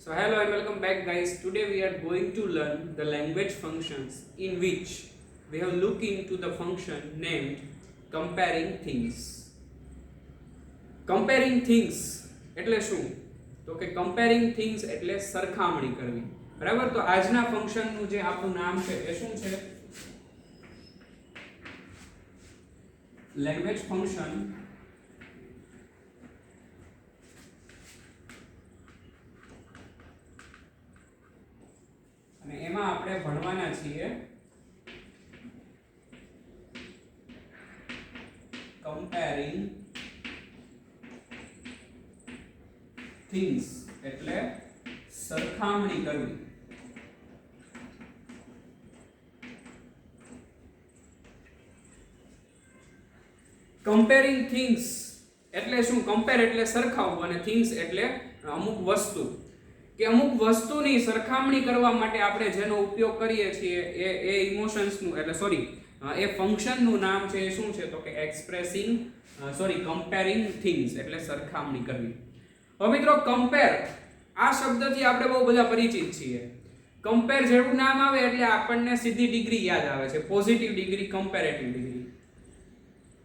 So hello and welcome back guys. Today we are going to learn the language functions in which we have looked into the function named comparing things. Comparing things એટલે શું? તો કે comparing things એટલે સરખામણી કરવી. બરાબર? તો આજના ફંક્શન નું જે આપણું નામ છે એ શું છે? લેંગ્વેજ ફંક્શન અને એમાં આપણે ભણવાના છીએ comparing things એટલે સરખામણી કરવી. comparing things એટલે શું? compare એટલે સરખાવવું અને things એટલે અમુક વસ્તુ કે અમુક વસ્તુની સરખામણી કરવા માટે આપણે જેનો ઉપયોગ કરીએ છીએ એ ઇમોશન્સનું એટલે એ ફંક્શનનું નામ છે એ શું છે? તો કે comparing things એટલે સરખામણી કરવી. હવે મિત્રો compare આ શબ્દથી આપણે બહુ બધા પરિચિત છીએ. compare જેવું નામ આવે એટલે આપણને સીધી ડિગ્રી યાદ આવે છે, પોઝિટિવ ડિગ્રી, કમ્પેરેટિવ ડિગ્રી.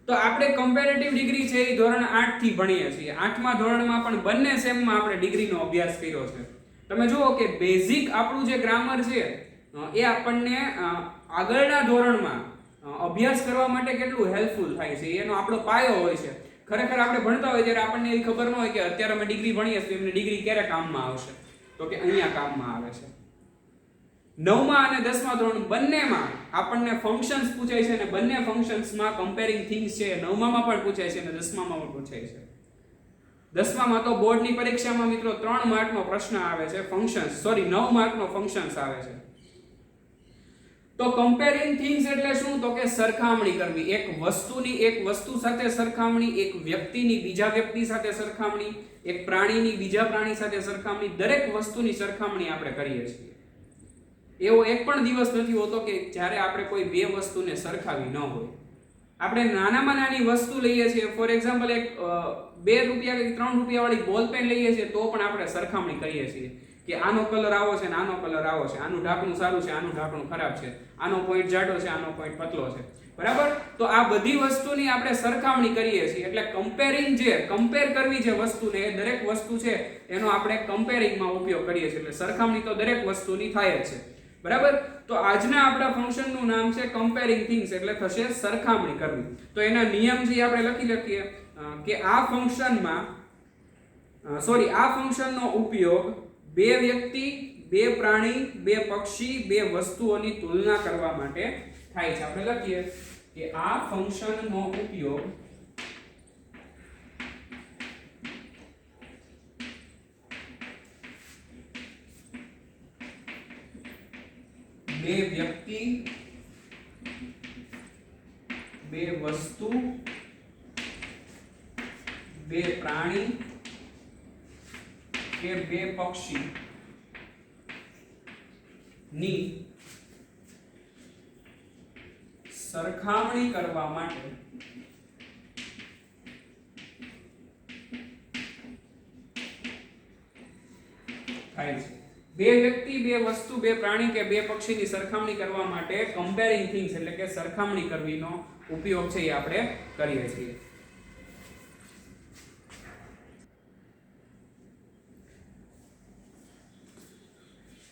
તો આપણે કમ્પેરેટિવ ડિગ્રી છે એ ધોરણ 8 થી ભણીએ છીએ. 8મા ધોરણમાં પણ બંને સેમમાં આપણે ડિગ્રીનો અભ્યાસ કર્યો છે. તમે જુઓ કે બેઝિક આપણું જે ગ્રામર છે એ આપણને આગળના ધોરણમાં અભ્યાસ કરવા માટે કેટલું હેલ્પફુલ થાય છે, એનો આપણો પાયો હોય છે. ખરેખર આપણે ભણતા હોય ત્યારે આપણને એ ખબર ન હોય કે અત્યારે અમે ડિગ્રી ભણીએ છીએ એમની ડિગ્રી ક્યારે કામમાં આવશે. તો કે અહીંયા કામમાં આવે છે. 9મા અને 10મા ધોરણ બંનેમાં આપણને ફંક્શન્સ પૂછાય છે અને બંને ફંક્શન્સમાં કમ્પેરિંગ થિંગ્સ છે 9મામાં પણ પૂછાય છે અને 10મામાં પણ પૂછાય છે. 10મામાં તો બોર્ડની પરીક્ષામાં મિત્રો 3 માર્કનો પ્રશ્ન આવે છે, 9 માર્કનો ફંક્શન્સ આવે છે. તો કમ્પેરિંગ થિંગ્સ એટલે શું? તો કે સરખામણી કરવી. એક વસ્તુની એક વસ્તુ સાથે સરખામણી, એક વ્યક્તિની બીજા વ્યક્તિ સાથે સરખામણી, એક પ્રાણીની બીજા પ્રાણી સાથે સરખામણી, દરેક વસ્તુની સરખામણી આપણે કરીએ છીએ. એવો એક પણ દિવસ નથી હોતો કે જ્યારે આપણે કોઈ બે વસ્તુને સરખાવી ન હોય. આપણે નાનામાં નાની વસ્તુ લઈએ છીએ, ફોર એક્ઝામ્પલ એક 2 રૂપિયા કે 3 રૂપિયા વાળી બોલ પેન લઈએ છીએ તો પણ આપણે સરખામણી કરીએ છીએ કે આનો કલર આવો છે ને આનો કલર આવો છે, આનું ઢાંકણું સારું છે, આનું ઢાંકણું ખરાબ છે, આનો પોઈન્ટ જાડો છે, આનો પોઈન્ટ પતલો છે. બરાબર? તો આ બધી વસ્તુની આપણે સરખામણી કરીએ છીએ. એટલે કમ્પેર કરવી જે વસ્તુને, એ દરેક વસ્તુ છે એનો આપણે કમ્પેરિંગમાં ઉપયોગ કરીએ છીએ. એટલે સરખામણી તો દરેક વસ્તુની થાય જ છે. બરાબર? તો આજના આપણા ફંક્શનનું નામ છે comparing things એટલે થશે સરખામણી કરવી. તો એના નિયમ જે આપણે લખી લખીએ કે આ ફંક્શનનો ઉપયોગ બે વ્યક્તિ, બે પ્રાણી, બે પક્ષી, બે વસ્તુઓની તુલના કરવા માટે થાય છે. આપણે લખીએ કે આ ફંક્શનનો ઉપયોગ બે વ્યક્તિ, બે વસ્તુ, બે પ્રાણી કે બે પક્ષી ની સરખામણી કરવા માટે થાય છે. બે વ્યક્તિ, બે વસ્તુ, બે પ્રાણી કે બે પક્ષીની સરખામણી કરવા માટે કમ્પેરિંગ થિંગ્સ એટલે કે સરખામણી કરવીનો ઉપયોગ છે એ આપણે કરીએ છીએ.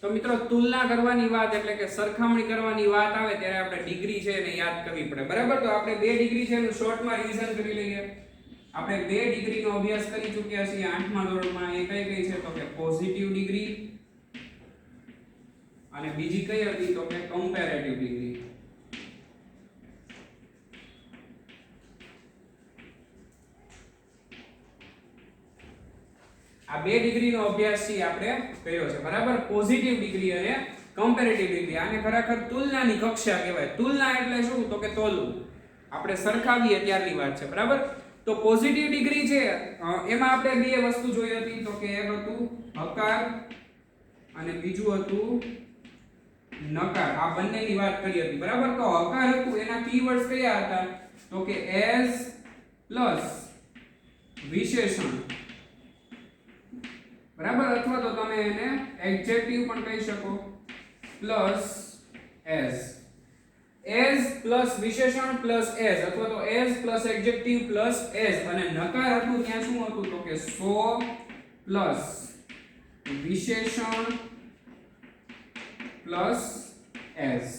તો મિત્રો તુલના કરવાની વાત એટલે કે સરખામણી કરવાની વાત આવે ત્યારે આપણે ડિગ્રી છે એને યાદ કરવી પડે. બરાબર? તો આપણે 2 ડિગ્રી છે એનું શોર્ટમાં રિવિઝન કરી લઈએ. આપણે 2 ડિગ્રીનો અભ્યાસ કરી ચૂક્યા છીએ 8મા ધોરણમાં. એ કઈ છે? તો કે પોઝિટિવ ડિગ્રી અને બીજી કઈ હતી? તો કે કમ્પેરેટિવ ડિગ્રી. આ 2 ડિગ્રીનો અભ્યાસ છે આપણે કર્યો છે. બરાબર? પોઝિટિવ ડિગ્રી અને કમ્પેરેટિવ ડિગ્રી. આને ખરેખર તુલનાની કક્ષા કહેવાય. તુલના એટલે શું? તો કે તોલવું. આપણે સરખાવીએ ત્યારની વાત છે. બરાબર? તો પોઝિટિવ ડિગ્રી છે એમાં આપણે બે વસ્તુ જોઈ હતી. તો કે એક હતું હકાર અને બીજું હતું નકાર. આ બંનેની વાત કરી હતી. બરાબર? તો હકાર હતું એના કીવર્ડ્સ કયા હતા? તો કે એઝ પ્લસ વિશેષણ બરાબર, અથવા તો તમે એને એડજેક્ટિવ પણ કહી શકો. પ્લસ એઝ, એઝ પ્લસ વિશેષણ પ્લસ એઝ, અથવા તો as plus adjective plus as. અને નકાર હતું ત્યાં શું હતું તો કે સો પ્લસ વિશેષણ પ્લસ એઝ.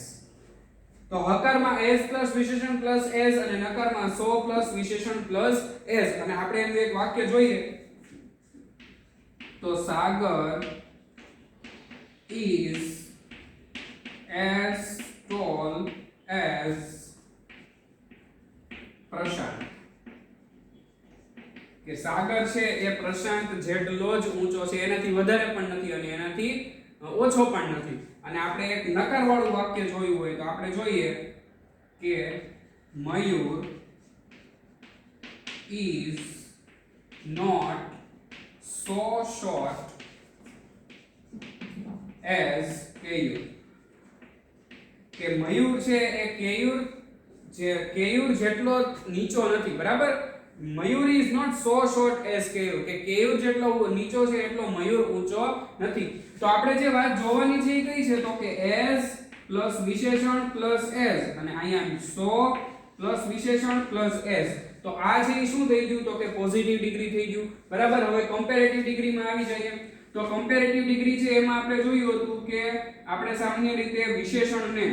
તો હકારમાં એઝ પ્લસ વિશેષણ પ્લસ એઝ અને નકારમાં સો પ્લસ વિશેષણ પ્લસ એઝ. અને આપણે એનું એક વાક્ય જોઈએ તો સાગર is as tall as પ્રશાંત. કે સાગર છે એ પ્રશાંત જેટલો જ ઊંચો છે, એનાથી વધારે પણ નથી અને એનાથી ઓછો પણ નથી. અને આપણે એક નકારવાળું વાક્ય જોયું હોય તો આપણે જોઈએ કે મયુર is not so short as Keyur. કે મયુર છે એ કેયુર જેટલો નીચો નથી. બરાબર, મયુર is not so short as Keyur. કે કેયુર જેટલો નીચો છે એટલો મયુર ઊંચો નથી. તો આપણે જે વાત જોવાની છે એ કઈ છે તો કે as પ્લસ વિશેષણ પ્લસ as અને અહીંયા so પ્લસ વિશેષણ પ્લસ as. તો આ છે એ શું થઈ ગયું તો કે પોઝિટિવ ડિગ્રી થઈ ગયું. બરાબર, હવે કમ્પેરેટિવ ડિગ્રીમાં આવી જઈએ. તો કમ્પેરેટિવ ડિગ્રી છે એમાં આપણે જોયું હતું કે આપણે સામાન્ય રીતે વિશેષણને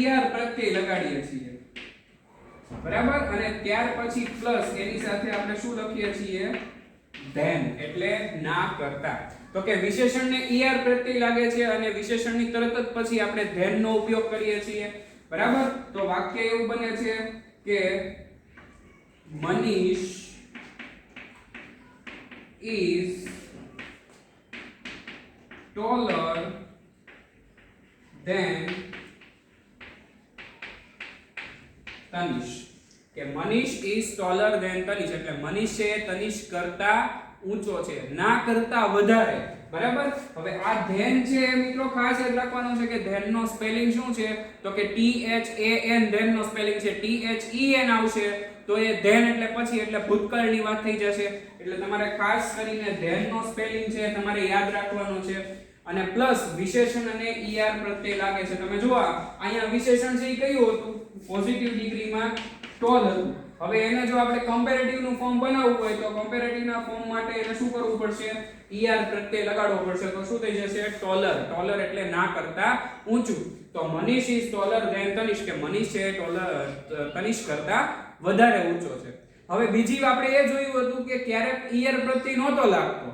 er પ્રત્યય લગાડીએ છીએ. બરાબર, અને ત્યાર પછી પ્લસ એની સાથે આપણે શું લખીએ છીએ ધેન, એટલે ના કરતા. તો કે વિશેષણને er પ્રત્યય લાગે છે અને વિશેષણની તરત જ પછી આપણે ધેન નો ઉપયોગ કરીએ છીએ. બરાબર, તો વાક્ય એવું બને છે કે મનીષ is taller than તનિષ. કે મનીષ is taller than તનિષ એટલે મનીષ છે તનિષ કરતા ઊંચો છે, ના કરતા વધારે. બરાબર, હવે આ ધેન છે મિત્રો ખાસ યાદ રાખવાનું છે કે ધેન નો સ્પેલિંગ શું છે તો કે THAN. ધેન નો સ્પેલિંગ છે THEN આવશે તો એ ધેન એટલે પછી એટલે ભૂતકાળની વાત થઈ જશે. એટલે તમારે ખાસ કરીને ધેન નો સ્પેલિંગ છે તમારે યાદ રાખવાનો છે. અને પ્લસ વિશેષણ અને er પ્રત્યય લાગે છે. તમે જુઓ અહીંયા વિશેષણ છે એ કયું હતું પોઝિટિવ ડિગ્રીમાં ટોલ હતું. હવે એને જો આપણે કમ્પેરેટિવ નું ફોર્મ બનાવવું હોય તો કમ્પેરેટિવ ના ફોર્મ માટે એને શું કરવું પડશે er પ્રત્યય લગાડવો પડશે. તો શું થઈ જશે ટોલર. ટોલર એટલે ના કરતા ઊંચું. તો મનીષ is taller than તનિષ. કે મનીષ છે તનિષ કરતા વધારે ઊંચો છે. હવે બીજી આપણે એ જોયું હતું કે ક્યારેક er પ્રત્યય નહોતો લાગતો,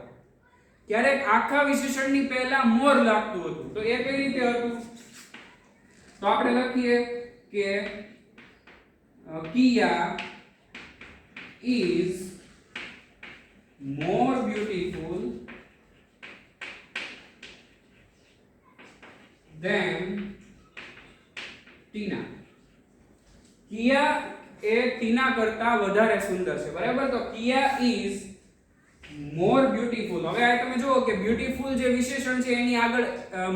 ક્યારેક આખા વિશેષણની પહેલા મોર લાગતું હતું. તો એ કઈ રીતે હતું તો આપણે લખીએ કે કિયા is more beautiful than ટીના. કિયા એ ટીના કરતા વધારે સુંદર છે. બરાબર, તો કિયા is more beautiful. હવે આ તમે જુઓ કે બ્યુટીફુલ જે વિશેષણ છે એની આગળ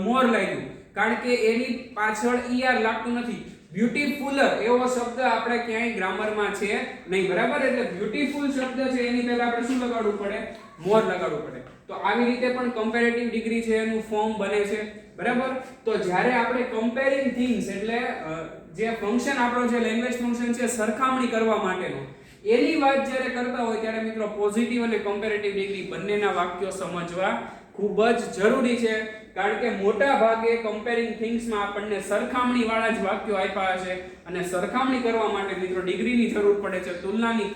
મોર લાગ્યું કારણ કે એની પાછળ er લાગતું નથી. બ્યુટીફુલર એવો શબ્દ આપણે ક્યાંય ગ્રામરમાં છે નહીં. બરાબર, એટલે બ્યુટીફુલ શબ્દ છે એની પહેલા આપણે શું લગાડવું પડે મોર લગાડવું પડે. તો આવી રીતે પણ કમ્પેરેટિવ ડિગ્રી છે એનું ફોર્મ બને છે. બરાબર, તો જ્યારે આપણે કમ્પેરિંગ થિંગ્સ એટલે જે ફંક્શન આપણો જે લેંગ્વેજ ફંક્શન છે સરખામણી કરવા માટેનો એની વાત જ્યારે કરતા હોય ત્યારે મિત્રો પોઝિટિવ અને કમ્પેરેટિવ ડિગ્રી બંનેના વાક્યો સમજવા ખૂબ જ જરૂરી છે. કારણ કે મોટા ભાગે કમ્પેરિંગ થિંગ્સમાં આપણને સરખામણી વાળા જ વાક્યો આપ્યા છે અને સરખામણી કરવા માટે મિત્રો ડિગ્રીની જરૂર પડે છે, તુલનાની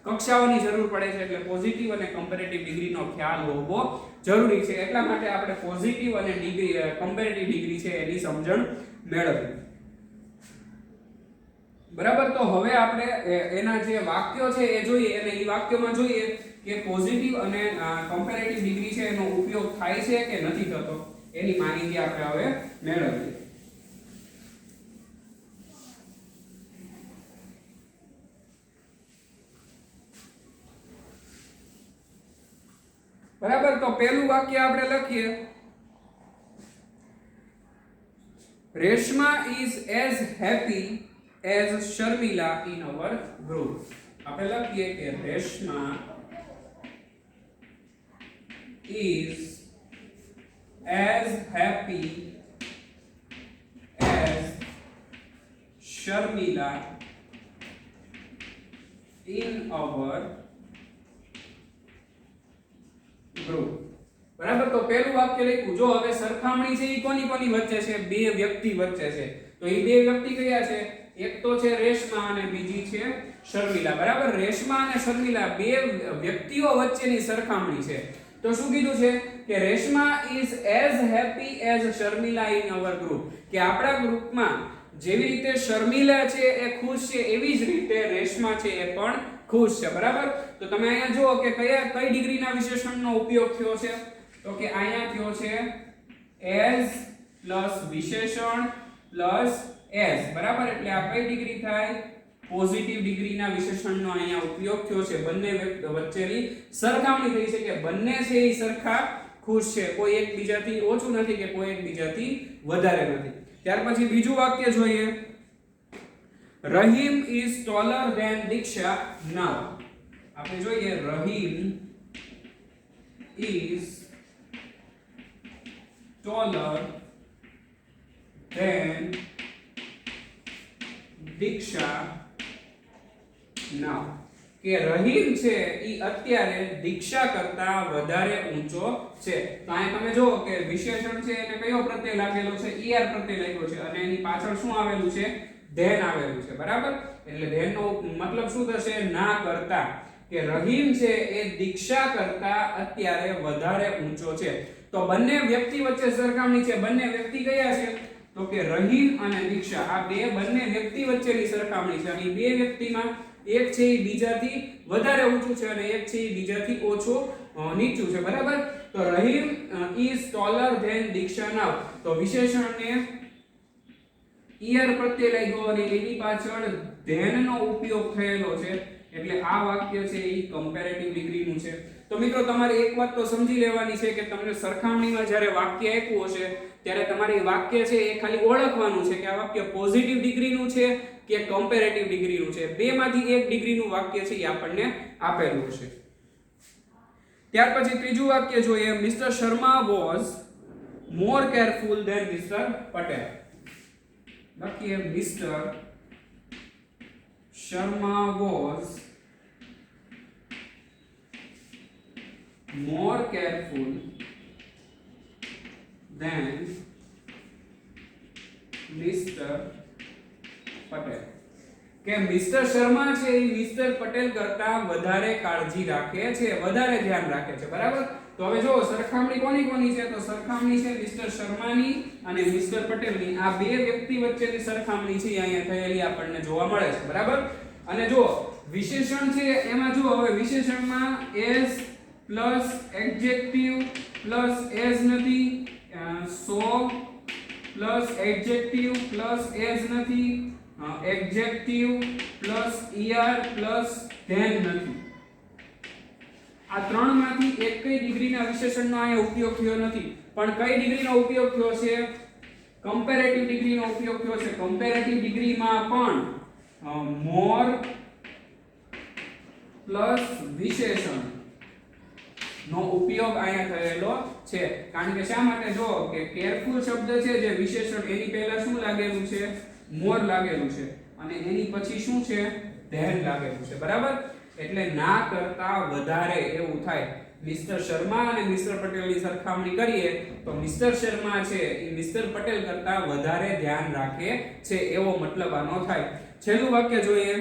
કક્ષાઓની જરૂર પડે છે. એટલે પોઝિટિવ અને કમ્પેરેટિવ ડિગ્રીનો ખ્યાલ હોવો જરૂરી છે. એટલા માટે આપણે પોઝિટિવ અને કમ્પેરેટિવ ડિગ્રી છે એની સમજણ મેળવવી. બરાબર, તો હવે આપણે એના જે વાક્યો છે એ જોઈએ અને એ વાક્યોમાં જોઈએ કે પોઝિટિવ અને કમ્પેરેટિવ ડિગ્રી છે એનો ઉપયોગ થાય છે કે નથી થતો એની માહિતી આપણે હવે મેળવીએ. બરાબર, તો પહેલું વાક્ય આપણે લખીએ Reshma is as happy as Sharmila in our group. આપણે લખીએ કે Reshma is as happy as Sharmila in our group. બરાબર, તો પહેલું વાક્ય લખ્યું. જો હવે સરખામણી છે એ કોની કોની વચ્ચે છે? બે વ્યક્તિ વચ્ચે છે. તો એ બે વ્યક્તિ કયા છે? એક તો છે રેશમા અને બીજી છે શર્મિલા. બરાબર, રેશમા અને શર્મિલા બે વ્યક્તિઓ વચ્ચેની સરખામણી છે. તો શું કીધું છે કે Reshma is as happy as Sharmila in our group, કે આપણા ગ્રુપમાં જેવી રીતે શર્મિલા છે એ ખુશ છે એવી જ રીતે રેશમા છે એ પણ ખુશ છે. બરાબર, તો તમે અહીંયા જુઓ કે કઈ ડિગ્રીના વિશેષણનો ઉપયોગ થયો છે? તો કે અહીંયા થયો છે as પ્લસ વિશેષણ પ્લસ as. બરાબર, એટલે આ કઈ ડિગ્રી થાય? પોઝિટિવ ડિગ્રીના વિશેષણનો અહીંયા ઉપયોગ થયો છે. બંને વચ્ચેની સરખામણી થઈ છે કે બંને છે એ સરખા ખુશ છે, કોઈ એકબીજાથી ઓછું નથી કે કોઈ એકબીજાથી વધારે નથી. ત્યાર પછી બીજું વાક્ય જોઈએ. Rahim is taller than Diksha now. આપણે જોઈએ Rahim is taller than Diksha now, કે રહીમ છે ઈ અત્યારે દીક્ષા કરતા વધારે ઊંચો છે. તો અહીં તમે જો કે વિશેષણ છે એને કયો પ્રત્યય લાગેલો છે? er પ્રત્યય લાગ્યો છે અને એની પાછળ શું આવેલું છે? ધેન આવેલું છે. બરાબર, એટલે ધેન નો મતલબ શું થશે? ના કરતા, કે રહીમ છે એ દીક્ષા કરતા અત્યારે વધારે ઊંચો છે. તો બંને વ્યક્તિ વચ્ચે સરખામણી છે. બંને વ્યક્તિ કયા છે? તો કે રહીમ અને દીક્ષા, આ બે બંને વ્યક્તિ વચ્ચેની સરખામણી છે. અને બે વ્યક્તિમાં એક છે એ બીજાથી વધારે ઊંચું છે અને એક છે એ બીજાથી ઓછો નીચું છે. બરાબર, તો Rahim is taller than Diksha now, તો વિશેષણને er પ્રત્યય લાગ્યો અને એની પાછળ ધેન નો ઉપયોગ થયેલો છે. એટલે આ વાક્ય છે એ કમ્પેરેટિવ ડિગ્રીનું છે. તો મિત્રો તમારે એક વાત તો સમજી લેવાની છે કે તમને સરખામણીમાં જ્યારે વાક્ય આપ્યું હશે ત્યારે તમારે એ વાક્ય છે એ ખાલી ઓળખવાનું છે કે આ વાક્ય પોઝિટિવ ડિગ્રીનું છે કે કમ્પેરેટિવ ડિગ્રીનું છે. બેમાંથી એક ડિગ્રીનું વાક્ય છે એ આપણને આપેલું હશે. ત્યાર પછી ત્રીજું વાક્ય જોઈએ. Mister Sharma was more careful than Mister Patel. લખીએ Mister Sharma was more careful than Mr. Patel, કે મિસ્ટર શર્મા છે એ મિસ્ટર પટેલ કરતા વધારે કાળજી રાખે છે, વધારે ધ્યાન રાખે છે. બરાબર, તો હવે જો સરખામણી કોની કોની છે? તો સરખામણી છે મિસ્ટર શર્માની અને મિસ્ટર પટેલની. આ બે વ્યક્તિ વચ્ચેની સરખામણી છે અહીંયા થયેલી આપણને જોવા મળે છે. બરાબર, અને જો વિશેષણ છે એમાં જો હવે વિશેષણમાં as plus adjective plus as નથી, so plus adjective plus as નથી, adjective plus er plus than નથી. આ ત્રણમાંથી એક કઈ ડિગ્રીના વિશેષણનો અહીંયા ઉપયોગ થયો નથી, પણ કઈ ડિગ્રીનો ઉપયોગ થયો છે? કમ્પેરેટિવ ડિગ્રીનો ઉપયોગ થયો છે. કમ્પેરેટિવ ડિગ્રીમાં પણ મોર પ્લસ વિશેષણ નો ઉપયોગ અહીંયા થયેલો છે. કારણ કે શા માટે? જો કે કેરફુલ શબ્દ છે જે વિશેષણ એની પહેલા શું લાગેલું છે? મોર લાગેલું છે અને એની પછી શું છે? ધેન લાગેલું છે. બરાબર, એટલે ના કરતા વધારે એવું થાય. મિસ્ટર શર્મા અને મિસ્ટર પટેલની સરખામણી કરીએ તો મિસ્ટર શર્મા છે એ મિસ્ટર પટેલ કરતા વધારે ધ્યાન રાખે છે એવો મતલબ આનો થાય. છેલ્લું વાક્ય જોઈએ.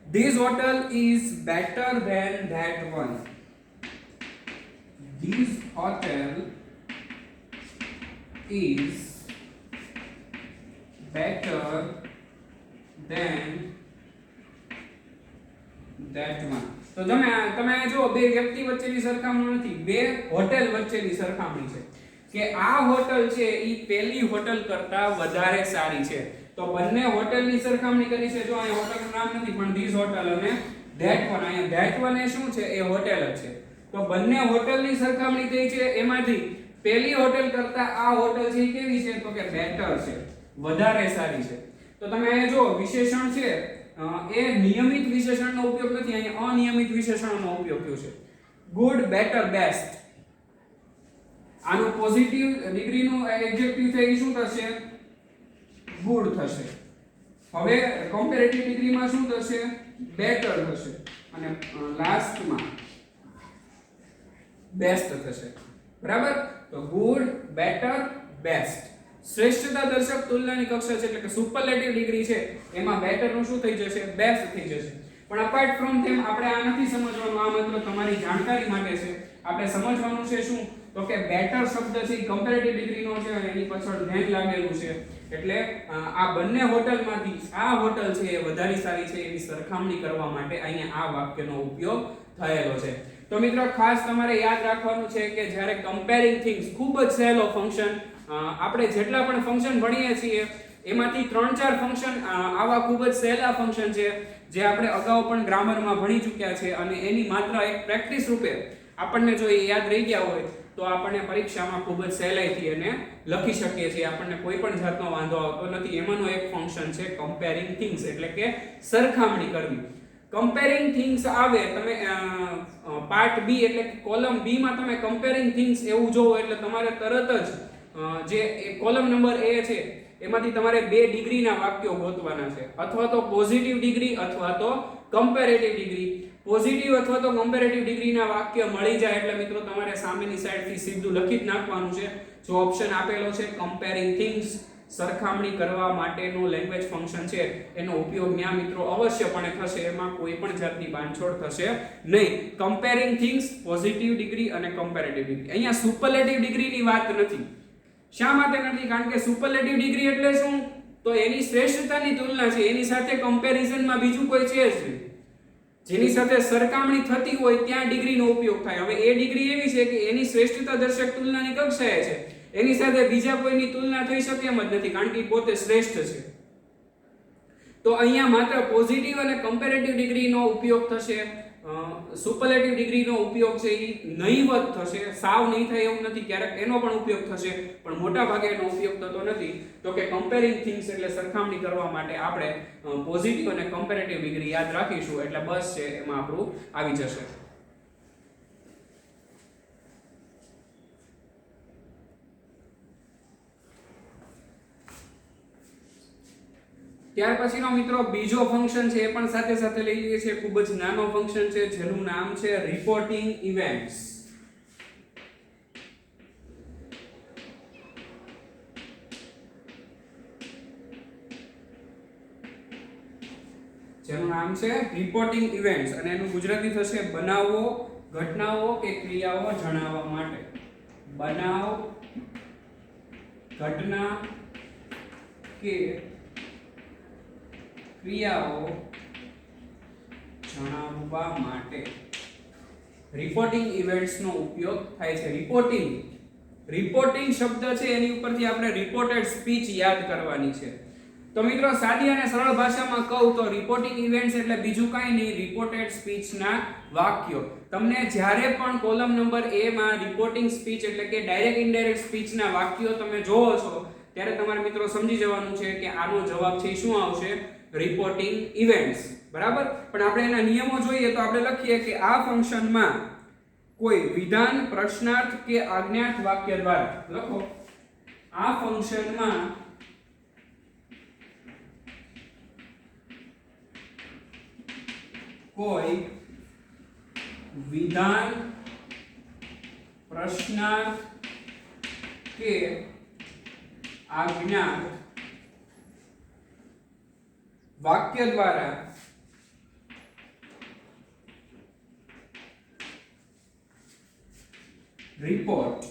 This hotel is better than that one. This hotel is better than that one. તો તમે જો બે વ્યક્તિ વચ્ચેની સરખામણી નથી, બે હોટેલ વચ્ચેની સરખામણી છે કે આ હોટેલ છે ઈ પેલી હોટેલ કરતા વધારે સારી છે. તો બંને હોટેલની સરખામણી કરી છે. જો અહીંયા હોટેલનું નામ નથી પણ ધીસ હોટેલ અને ધેટ વન, અહીંયા ધેટ વન એ શું છે? એ હોટેલ જ છે. તો બંને હોટેલની સરખામણી થઈ છે. એમાંથી પેલી હોટેલ કરતા આ હોટેલ છે કેવી છે? તો કે બેટર છે, વધારે સારી છે. તો તમે અહીંયા જો વિશેષણ છે એ નિયમિત વિશેષણનો ઉપયોગ નથી, અહીંયા અનિયમિત વિશેષણનો ઉપયોગ થયો છે. Good, better, best. આનું પોઝિટિવ ડિગ્રીનું એડજેક્ટિવ છે એ શું થશે? ગુડ થશે. હવે કમ્પેરેટિવ ડિગ્રીમાં શું થશે? બેટર થશે. અને લાસ્ટમાં બેસ્ટ થશે. બરાબર? તો ગુડ, બેટર, બેસ્ટ. શ્રેષ્ઠતા દર્શક તુલનાની કક્ષા છે એટલે કે સુપરલેટિવ ડિગ્રી છે, એમાં બેટર નું શું થઈ જશે? બેસ્ટ થઈ જશે. પણ અપાર્ટ ફ્રોમ ધેમ આપણે આ નથી સમજવાનું, આ માત્ર તમારી જાણકારી માટે છે. આપણે સમજવાનું છે શું? તો કે બેટર શબ્દ છે એ કમ્પેરેટિવ ડિગ્રીનો છે અને એની પાછળ ધ્યાન લાગેલું છે. એટલે આ બંને હોટલમાંથી આ હોટલ છે એ વધારે સારી છે એવી સરખામણી કરવા માટે અહીંયા આ વાક્યનો ઉપયોગ થયેલો છે. તો મિત્રો ખાસ તમારે યાદ રાખવાનું છે કે જ્યારે કમ્પેરિંગ થિંગ્સ, ખૂબ જ સહેલો ફંક્શન, આપણે જેટલા પણ ફંક્શન ભણીએ છીએ એમાંથી 3-4 ફંક્શન આવા ખૂબ જ સહેલા ફંક્શન છે જે આપણે અગાઉ પણ ગ્રામરમાં ભણી ચૂક્યા છે અને એની માત્ર એક પ્રેક્ટિસ રૂપે આપણને જો એ યાદ રહી ગયા હોય તો આપણને પરીક્ષામાં ખૂબ જ સહેલાઈથી એને લખી શકીએ છીએ, આપણને કોઈ પણ જાતનો વાંધો આવતો નથી. એમાંનો એક ફંક્શન છે કમ્પેરિંગ થિંગ્સ, એટલે કે સરખામણી કરવી. કમ્પેરિંગ થિંગ્સ આવે, તમે પાર્ટ બી એટલે કે કોલમ બી માં તમે કમ્પેરિંગ થિંગ્સ એવું જોવો એટલે તમારે તરત જ જે કોલમ નંબર એ છે એમાંથી તમારે 2 ડિગ્રીના વાક્યો ગોતવાના છે, અથવા તો પોઝિટિવ ડિગ્રી અથવા તો કમ્પેરેટિવ ડિગ્રી. પોઝિટિવ અથવા તો કમ્પેરેટિવ ડિગ્રીના વાક્ય મળી જાય એટલે મિત્રો તમારે સામેની સાઈડથી સીધું લખી જ નાખવાનું છે. જો ઓપ્શન આપેલો છે કમ્પેરિંગ થિંગ્સ, સરખામણી કરવા માટેનું લેંગ્વેજ ફંક્શન છે, એનો ઉપયોગ ત્યાં મિત્રો અવશ્યપણે થશે, એમાં કોઈ પણ જાતની બાંધછોડ થશે નહીં. કમ્પેરિંગ થિંગ્સ, પોઝિટિવ ડિગ્રી અને કમ્પેરેટિવ ડિગ્રી. અહીંયા સુપરલેટિવ ડિગ્રીની વાત નથી. શા માટે નથી? કારણ કે સુપરલેટિવ ડિગ્રી એટલે શું? તો એની શ્રેષ્ઠતાની તુલના છે, એની સાથે કમ્પેરિઝનમાં બીજું કોઈ છે જ નહીં. જેની સાથે સરખામણી થતી હોય ત્યાં ડિગ્રીનો ઉપયોગ થાય. હવે એ ડિગ્રી એવી છે કે એની શ્રેષ્ઠતા દર્શક તુલનાની કક્ષાએ છે, એની સાથે બીજા કોઈની તુલના થઈ શકે એમ જ નથી, કારણ કે પોતે શ્રેષ્ઠ છે. તો અહીંયા માત્ર પોઝિટિવ અને કમ્પેરેટિવ ડિગ્રીનો ઉપયોગ થશે. સુપરલેટિવ ડિગ્રીનો ઉપયોગ છે એ નહીવત થશે, સાવ નહીં થાય એવું નથી, ક્યારેક એનો પણ ઉપયોગ થશે પણ મોટા ભાગે એનો ઉપયોગ થતો નથી. તો કે કમ્પેરિંગ થિંગ્સ એટલે સરખામણી કરવા માટે આપણે પોઝિટિવ અને કમ્પેરેટિવ ડિગ્રી યાદ રાખીશું એટલે બસ છે એમાં આપણું આવી જશે. ત્યાર પછીનો મિત્રો બીજો ફંક્શન છે એ પણ સાથે સાથે લઈ લઈએ છીએ. ખૂબ જ નાનો ફંક્શન છે જેનું નામ છે રિપોર્ટિંગ ઇવેન્ટ્સ. જેનું નામ છે રિપોર્ટિંગ ઇવેન્ટ્સ અને એનું ગુજરાતી થશે બનાવો, ઘટનાઓ કે ક્રિયાઓ જણાવવા માટે. બનાવ, ઘટના કે ક્રિયાઓ જણાવવા માટે રિપોર્ટિંગ ઇવેન્ટ્સ નો ઉપયોગ થાય છે. રિપોર્ટિંગ શબ્દ છે એની ઉપરથી આપણે રિપોર્ટેડ સ્પીચ યાદ કરવાની છે. તો મિત્રો સાદી અને સરળ ભાષામાં કહું તો રિપોર્ટિંગ ઇવેન્ટ્સ એટલે બીજું કાંઈ નહીં, રિપોર્ટેડ સ્પીચના વાક્યો. તમને જ્યારે પણ કોલમ નંબર A માં રિપોર્ટિંગ સ્પીચ એટલે કે ડાયરેક્ટ ઇનડાયરેક્ટ સ્પીચના વાક્યો તમે જોવો છો ત્યારે તમારે મિત્રો સમજી જવાનું છે કે આનો જવાબ છે શું આવશે? Reporting events. બરાબર? પણ આપણે એના નિયમો જોઈએ તો આપણે લખીએ કે આ ફંક્શનમાં કોઈ વિધાન, પ્રશ્નાર્થ કે આજ્ઞાર્થ વાક્ય દ્વારા લખો. આ ફંક્શનમાં કોઈ વિધાન, પ્રશ્નાર્થ કે આજ્ઞાર્થ વાક્ય દ્વારા રિપોર્ટ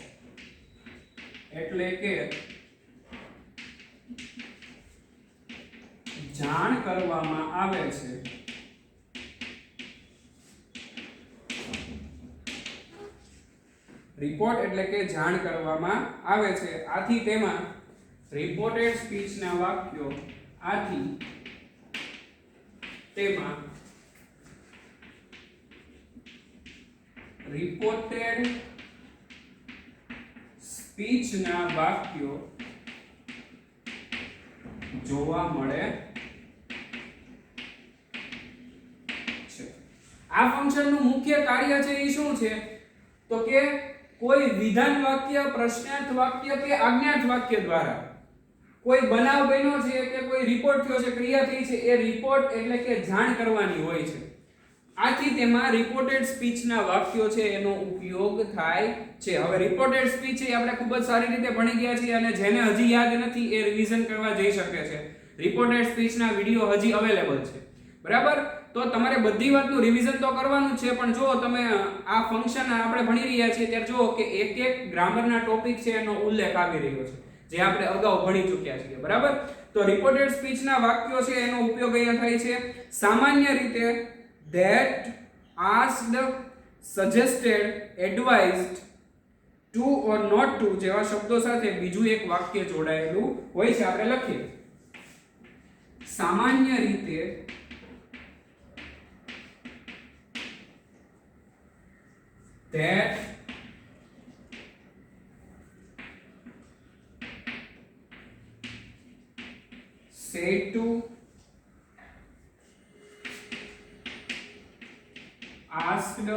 એટલે કે જાણ કરવામાં આવે છે. રિપોર્ટ એટલે કે જાણ કરવામાં આવે છે. આથી તેમાં રિપોર્ટેડ સ્પીચના વાક્યો, આથી તેમાં રિપોર્ટેડ સ્પીચના વાક્યો જોવા મળે આ ફંક્શનનું મુખ્ય કાર્ય છે એ શું છે તો કે કોઈ વિધાન વાક્ય, પ્રશ્નાર્થ વાક્ય કે આજ્ઞાર્થ વાક્ય દ્વારા કોઈ બનાવ બન્યો છે કે કોઈ રિપોર્ટ થયો છે, ક્રિયા થઈ છે, એ રિપોર્ટ એટલે કે જાણ કરવાની હોય છે. આથી તેમાં રિપોર્ટેડ સ્પીચના વાક્યો છે એનો ઉપયોગ થાય છે. હવે રિપોર્ટેડ સ્પીચ છે આપણે ખૂબ જ સારી રીતે ભણી ગયા છીએ અને જેને હજી યાદ નથી એ રિવિઝન કરવા જઈ શકે છે. રિપોર્ટેડ સ્પીચના વિડિયો હજી અવેલેબલ છે, બરાબર? તો તમારે બધી વાતનું રિવિઝન તો કરવાનું જ છે, પણ જો તમે આ ફંક્શન આપણે ભણી રહ્યા છીએ ત્યારે જો કે એક એક ગ્રામરના ટોપિક છે એનો ઉલ્લેખ આવી રહ્યો છે, જે આપણે અગાઉ ભણી ચૂક્યા છીએ, બરાબર? તો રિપોર્ટેડ સ્પીચના વાક્યો છે એનો ઉપયોગ અહીંયા થાય છે સામાન્ય રીતે that, asked, suggested, advised, to or not to જેવા શબ્દો સાથે બીજું એક વાક્ય જોડાયેલું હોય છે. આપણે લખીએ સામાન્ય રીતે that, said to, asked,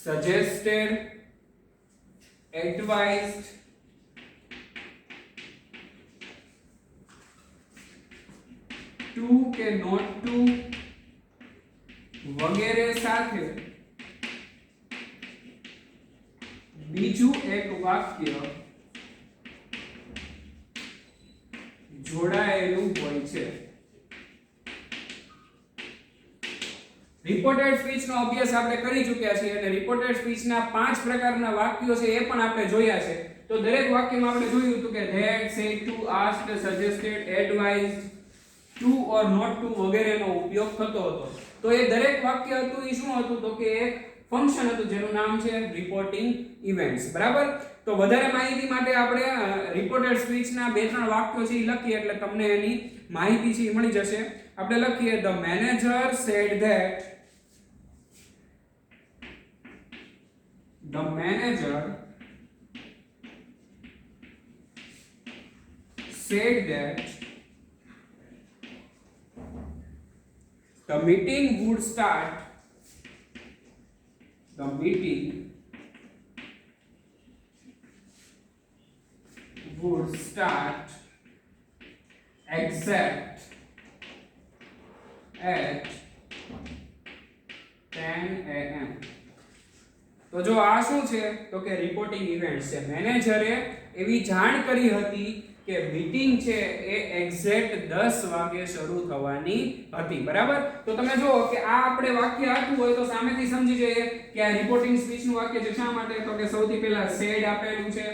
suggested, advised, to કે not to વગેરે સાથે બીજું એક વાક્ય જોડાયેલું હોય છે. રિપોર્ટેડ સ્પીચનો અભ્યાસ આપણે કરી ચૂક્યા છીએ અને રિપોર્ટેડ સ્પીચના 5 પ્રકારના વાક્યો છે એ પણ આપણે જોયા છે. તો દરેક વાક્યમાં આપણે જોયું હતું કે that, said to, asked, suggested, advised, to or not to વગેરેનો ઉપયોગ થતો હતો. તો એ દરેક વાક્ય હતું એ શું હતું તો કે એક ફંક્શન હતું જેનું નામ છે રિપોર્ટિંગ ઇવેન્ટ્સ, બરાબર? તો વધારે માહિતી માટે આપણે રિપોર્ટેડ સ્પીચના 2-3 વાક્યો છે એ લખીએ એટલે તમને એની માહિતી છે એ મળી જશે. આપણે લખીએ the manager said that, the manager said that the meeting would start, the meeting would start exact at 10 am. તો જો આ શું છે તો કે રિપોર્ટિંગ ઇવેન્ટ છે. મેનેજરે એવી જાણ કરી હતી કે મીટિંગ છે એ એક્ઝેક્ટ 10 વાગે શરૂ થવાની હતી, બરાબર? તો તમે જો કે આ આપણે વાક્ય આપ્યું હોય તો સામેથી સમજી જઈએ કે આ રિપોર્ટિંગ સ્પીચનું વાક્ય છે. શા માટે? તો કે સૌથી પહેલા said આપેલું છે,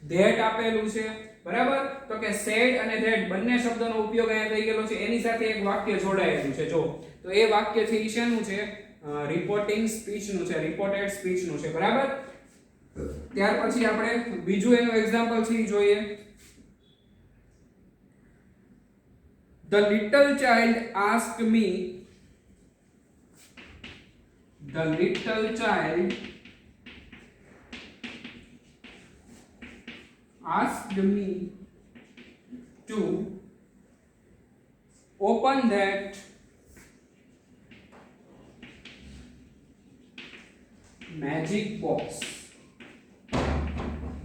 that આપેલું છે, બરાબર? તો કે said અને that બંને શબ્દોનો ઉપયોગ અહીંયા થઈ ગયેલો છે. એની સાથે એક વાક્ય જોડાયેલું છે. જો તો એ વાક્ય છે ઈ શેનું છે? રિપોર્ટિંગ સ્પીચનું છે, રિપોર્ટેડ સ્પીચનું છે, બરાબર? ત્યાર પછી આપણે બીજું એનું એક્ઝામ્પલ છે ઈ જોઈએ. The little child asked me, the little child asked me to open that magic box.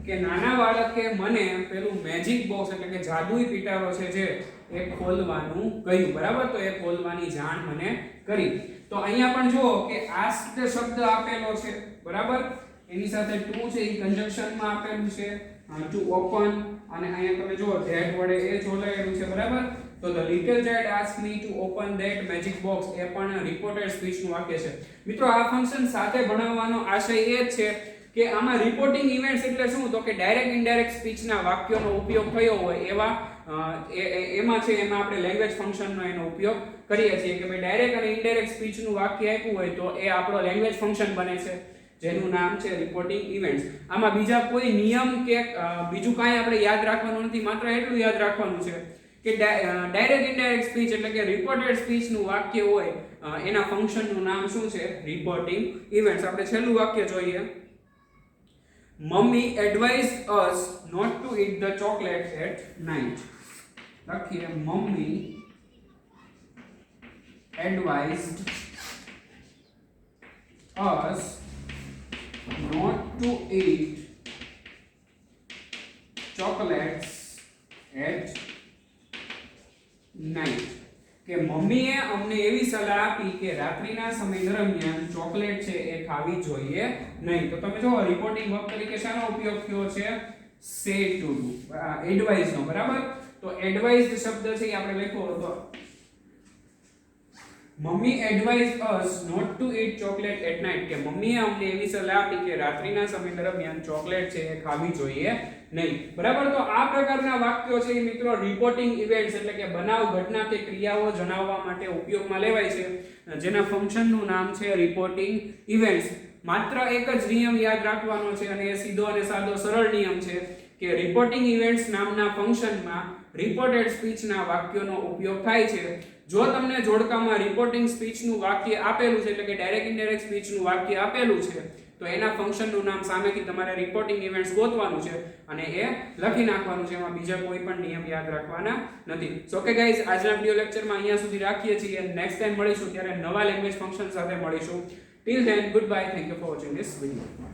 કે નાના બાળકે મને પેલું મેજિક બોક્સ એટલે કે જાદુઈ પિટારો છે જે એ ખોલવાનું કહ્યું, બરાબર? તો એ ખોલવાની જાણ મને કરી. તો અહીંયા પણ જુઓ કે asked શબ્દ આપેલો છે, બરાબર? એની સાથે to છે એ કન્જંક્શનમાં આપેલું છે, to open, અને અહીંયા તમે જુઓ that વડે એ જોડાયેલું છે, બરાબર? તો the little child asked me to open that magic box એ પણ રિપોર્ટેડ સ્પીચનું વાક્ય છે. મિત્રો આ ફંક્શન સાથે ભણાવવાનો આશય એ જ છે કે આમાં રિપોર્ટિંગ ઇવેન્ટ્સ એટલે શું તો કે ડાયરેક્ટ ઇનડાયરેક્ટ સ્પીચના વાક્યોનો ઉપયોગ થયો હોય એવા એમાં છે એમાં આપણે લેંગ્વેજ ફંક્શનનો એનો ઉપયોગ કરીએ છીએ કે ભાઈ ડાયરેક્ટ અને ઇનડાયરેક્ટ સ્પીચનું વાક્ય આપ્યું હોય તો એ આપણો લેંગ્વેજ ફંક્શન બને છે જેનું નામ છે રિપોર્ટિંગ ઇવેન્ટ્સ. આમાં બીજા કોઈ નિયમ કે બીજું કાંઈ આપણે યાદ રાખવાનું નથી, માત્ર એટલું યાદ રાખવાનું છે કે ડાયરેક્ટ ઇનડાયરેક્ટ સ્પીચ એટલે કે રિપોર્ટેડ સ્પીચનું વાક્ય હોય એના ફંક્શનનું નામ શું છે? Reporting events. આપણે છેલ્લું વાક્ય જોઈએ. Mummy advised us not to eat the chocolate at night. લખીએ Mummy advised us not to eat chocolates at night. કે મમ્મીએ અમને એવી સલાહ આપી કે રાત્રિના સમય દરમિયાન ચોકલેટ છે એ ખાવી જોઈએ નહીં. તો તમે જો રિપોર્ટિંગ વર્બ તરીકે શાનો ઉપયોગ થયો છે? સે ટુ ડુ, એડવાઇઝ નો, બરાબર. તો એડવાઇઝડ શબ્દ છે એ આપણે લખ્યો હતો. Mummy advise us not to eat chocolate at night, કે મમ્મીએ અમને એવી સલાહ આપી કે રાત્રિના સમય દરમિયાન ચોકલેટ છે એ ખાવી જોઈએ નહીં, બરાબર. તો આ પ્રકારના વાક્યો છે એ મિત્રો રિપોર્ટિંગ ઇવેન્ટ્સ એટલે કે બનાવ, ઘટના કે ક્રિયાઓ જણાવવા માટે ઉપયોગમાં લેવાય છે, જેના ફંક્શનનું નામ છે રિપોર્ટિંગ ઇવેન્ટ્સ. માત્ર એક જ નિયમ યાદ રાખવાનો છે અને એ સીધો અને સાદો સરળ નિયમ છે કે રિપોર્ટિંગ ઇવેન્ટ્સ નામના ફંક્શનમાં રિપોર્ટેડ સ્પીચના વાક્યોનો ઉપયોગ થાય છે. જો તમને જોડકામાં રિપોર્ટિંગ સ્પીચનું વાક્ય આપેલું છે એટલે કે ડાયરેક્ટ ઇનડાયરેક્ટ સ્પીચનું વાક્ય આપેલું છે તો એના ફંક્શનનું નામ સામેથી તમારે રિપોર્ટિંગ ઇવેન્ટ્સ ગોતવાનું છે અને એ લખી નાખવાનું છે. એમાં બીજા કોઈ પણ નિયમ યાદ રાખવાના નથી. સો ઓકે ગાઈઝ, આજના વિડિયો લેક્ચરમાં અહીંયા સુધી રાખીએ છીએ. નેક્સ્ટ ટાઈમ મળીશું ત્યારે નવા લેંગ્વેજ ફંક્શન સાથે મળીશું. Till then, good bye. Thank you for watching this video.